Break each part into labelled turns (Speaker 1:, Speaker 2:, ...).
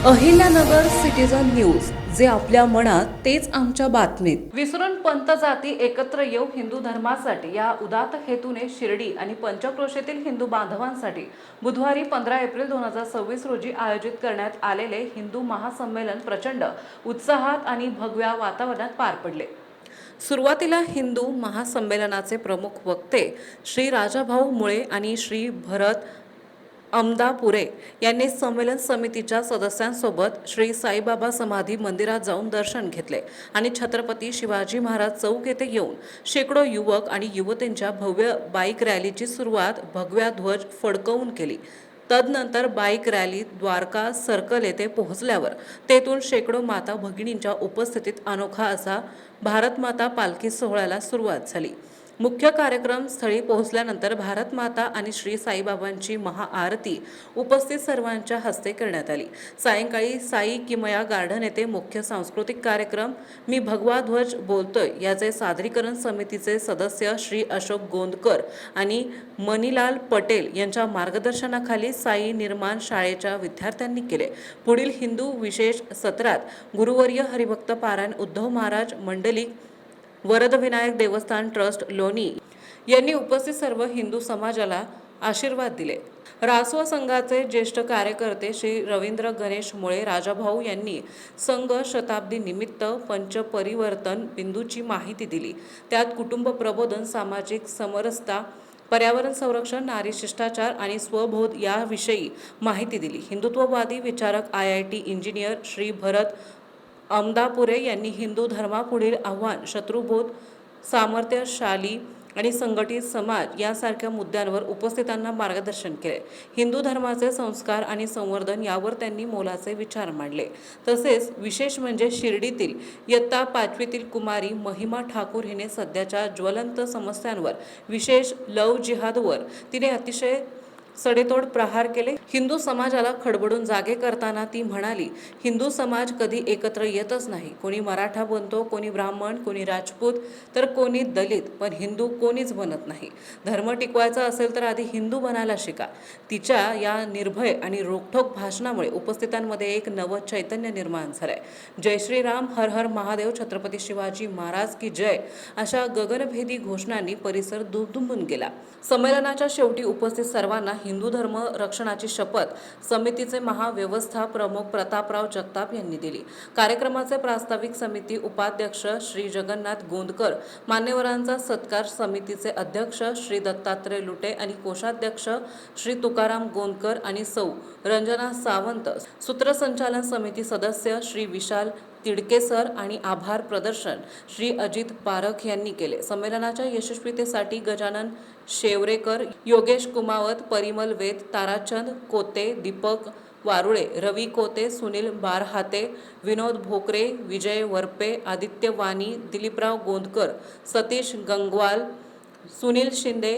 Speaker 1: Ahilyanagar citizen news, जे आपल्या मनात तेच आमच्या बातमीत.
Speaker 2: विसरून पंथ जाती एकत्र येऊ हिंदू धर्मासाठी या उदात्त हेतूने शिर्डी आणि पंचक्रोशीतील हिंदू बांधवांसाठी बुधवारी 15 एप्रिल 2026 रोजी आयोजित करण्यात आलेले हिंदू महासंमेलन प्रचंड उत्साहात आणि भगव्या वातावरणात पार पडले. सुरुवातीला हिंदू महासंमेलनाचे प्रमुख वक्ते श्री राजाभाऊ मुळे आणि श्री भरत अमदापुरे यांनी संमेलन समितीच्या सदस्यांसोबत श्री साईबाबा समाधी मंदिरात जाऊन दर्शन घेतले आणि छत्रपती शिवाजी महाराज चौक येथे येऊन शेकडो युवक आणि युवतींच्या भव्य बाईक रॅलीची सुरुवात भगव्या ध्वज फडकवून केली. तदनंतर बाईक रॅली द्वारका सर्कल येथे पोहोचल्यावर तेथून शेकडो माता भगिनींच्या उपस्थितीत अनोखा असा भारत माता पालखी सोहळ्याला सुरुवात झाली. मुख्य कार्यक्रम स्थळी पोहोचल्यानंतर भारत माता आणि श्री साईबाबांची महाआरती उपस्थित सर्वांच्या हस्ते करण्यात आली. सायंकाळी साई किमया गार्डन येथे मुख्य सांस्कृतिक कार्यक्रम मी भगवा ध्वज बोलतोय याचे सादरीकरण समितीचे सदस्य श्री अशोक गोंदकर आणि मनीलाल पटेल यांच्या मार्गदर्शनाखाली साई निर्माण शाळेच्या विद्यार्थ्यांनी केले. पुढील हिंदू विशेष सत्रात गुरुवर्य हरिभक्त पारायण उद्धव महाराज मंडलिक वरदविनायक देवस्थान ट्रस्ट लोणी यांनी उपस्थित सर्व हिंदू समाजाला आशीर्वाद दिले. रासव संघाचे ज्येष्ठ कार्यकर्ते श्री रवींद्र गणेश मुळे राजाभाऊ यांनी संघ शताब्दी निमित्त पंचपरिवर्तन बिंदूची माहिती दिली. त्यात कुटुंब प्रबोधन, सामाजिक समरसता, पर्यावरण संरक्षण, नारी शिष्टाचार आणि स्वबोध याविषयी माहिती दिली. हिंदुत्ववादी विचारक IIT इंजिनियर श्री भरत अमदापुरे यांनी हिंदू धर्मापुढील आव्हान, शत्रुबोध, सामर्थ्यशाली आणि संघटित समाज यासारख्या मुद्द्यांवर उपस्थितांना मार्गदर्शन केले. हिंदू धर्माचे संस्कार आणि संवर्धन यावर त्यांनी मोलाचे विचार मांडले. तसेच विशेष म्हणजे शिर्डीतील इयत्ता 5वीतील कुमारी महिमा ठाकूर हिने सध्याच्या ज्वलंत समस्यांवर, विशेष लव्ह जिहादवर तिने अतिशय सडेतोड प्रहार केले. हिंदू समाजाला खडबडून जागे करताना ती म्हणाली, हिंदू समाज कधी एकत्र येतच नाही. कोणी मराठा बनतो, कोणी ब्राह्मण, कोणी राजपूत, तर कोणी दलित, पण हिंदू कोणीच बनत नाही. धर्म टिकवायचा असेल तर आधी हिंदू बनायला शिका. तिच्या या निर्भय आणि रोखठोक भाषणामुळे उपस्थितांमध्ये एक नवं चैतन्य निर्माण झालंय. जय श्रीराम, हर हर महादेव, छत्रपती शिवाजी महाराज की जय अशा गगनभेदी घोषणांनी परिसर दुमदुमून गेला. संमेलनाच्या शेवटी उपस्थित सर्वांना हिंदू धर्म रक्षणाची शपथ समितीचे महाव्यवस्था प्रमुख प्रतापराव जगताप यांनी दिली. कार्यक्रमाचे प्रास्ताविक समिती उपाध्यक्ष श्री जगन्नाथ गोंदकर, मान्यवरांचा सत्कार समितीचे अध्यक्ष श्री दत्तात्रय लुटे आणि कोषाध्यक्ष श्री तुकाराम गोंदकर आणि सौ रंजना सावंत, सूत्रसंचालन समिती सदस्य श्री विशाल तिडकेसर आणि आभार प्रदर्शन श्री अजित पारख यांनी केले. संमेलनाच्या यशस्वीतेसाठी गजानन शेवरेकर, योगेश कुमावत, परिमल वेद, ताराचंद कोते, दीपक वारुळे, रवी कोते, सुनील बारहाते, विनोद भोकरे, विजय वरपे, आदित्य वाणी, दिलीपराव गोंदकर, सतीश गंगवाल, सुनील शिंदे,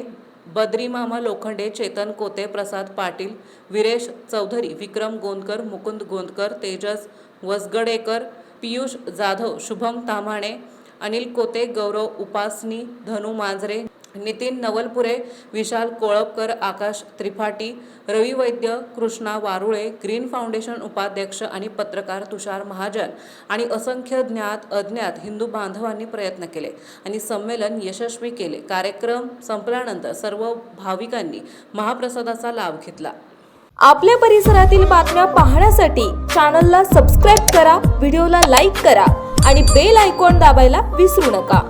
Speaker 2: बद्रीमामा लोखंडे, चेतन कोते, प्रसाद पाटील, विरेश चौधरी, विक्रम गोंदकर, मुकुंद गोंदकर, तेजस वसगडेकर, पियुष जाधव, शुभम ताम्हाणे, अनिल कोते, गौरव उपासनी, धनु मांजरे, नितीन नवलपुरे, विशाल कोळपकर, आकाश त्रिपाठी, रवी वैद्य, कृष्णा वारुळे, ग्रीन फाउंडेशन उपाध्यक्ष आणि पत्रकार तुषार महाजन आणि असंख्य ज्ञात अज्ञात हिंदू बांधवांनी प्रयत्न केले आणि संमेलन यशस्वी केले. कार्यक्रम संपल्यानंतर सर्व भाविकांनी महाप्रसादाचा लाभ घेतला.
Speaker 3: आपल्या परिसरातील बातम्या पाहण्यासाठी चॅनलला सबस्क्राईब करा, व्हिडिओला लाईक करा आणि बेल आयकॉन दाबायला विसरू नका.